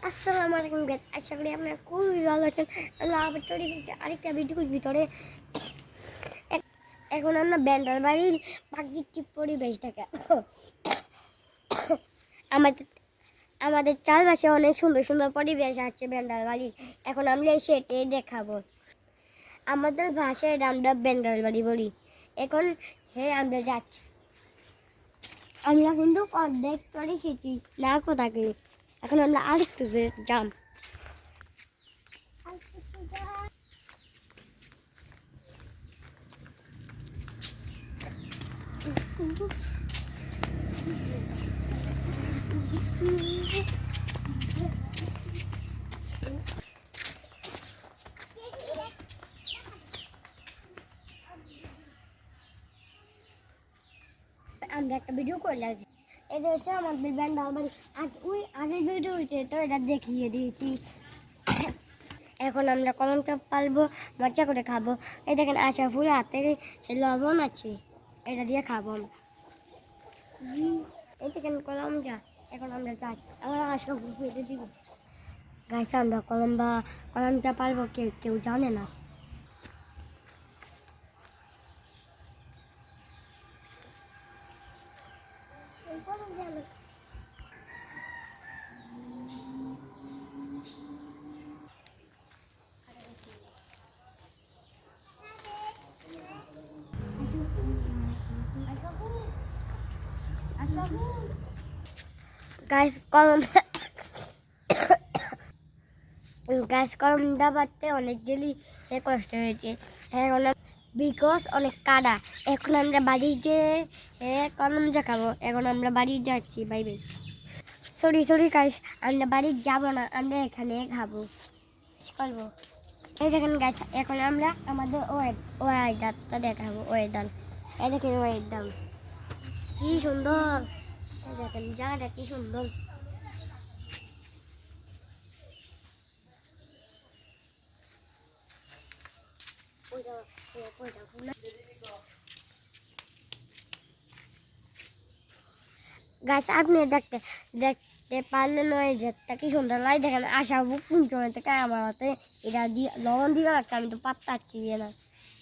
আসসালামু আলাইকুম গাইস, আশা করি আপনারা খুবই ভালো আছেন। আমরা আবার চলে এসেছি আরেকটা ভিডিওর ভিতরে। এখন আমরা ব্যান্ডাল বাড়ির প্রাকৃতিক পরিবেশ দেখে আমাদের আমাদের চারপাশে অনেক সুন্দর সুন্দর পরিবেশ আছে ব্যান্ডাল বাড়ির। এখন আমরা সেটাই দেখাবো। আমাদের ভাষায় আমরা ব্যান্ডাল বাড়ি বলি। এখন আমরা যাচ্ছি, আমরা কিন্তু অর্ধেক চলে এসেছি না কোথাকে। এখন আমরা আরেকটু যাম। আমরা একটা ভিডিও করলাম, এটা হচ্ছে আমাদের ব্যান্ডাল বাড়ি। আর ওই আগের ভিডিওতে তো এটা দেখিয়ে দিয়েছি। এখন আমরা কলমটা পালবো, মজা করে খাবো। এই দেখেন আশা ফুল হাতে লবণ আছে, এটা দিয়ে খাবো আমরা। এই দেখেন কলমটা। এখন আমরা যাই, আমরা আশা ফুল ফেলে দিব। গাইস, আমরা কলমটা পালবো, কেউ কেউ জানে না। কলমটা পাততে অনেক গেলি কষ্ট হয়েছে। এখন বিকজ অনেক কাদা। এখন আমরা বাড়িতে কলমটা খাবো। এখন আমরা বাড়ি যাচ্ছি, বাই বাই। সরি গাইস, আমরা বাড়ি যাবো না, আমরা এখানে খাবো করবো। এই দেখেন গাইস, এখন আমরা আমাদের ওয়েদারটা দেখাবো। ওয়েদার, এই দেখেন ওয়েদার কি সুন্দর। এই দেখেন জায়গাটা কি সুন্দর। গাছ আপনি দেখতে দেখতে পারলেন ওয়েদারটা কি সুন্দর লাগে। দেখেন আশা বুক কোন সময় থেকে আমার হাতে এটা দিয়ে লবণ দিয়ে রাখতে, আমি তো পাত্তা পাচ্ছি না।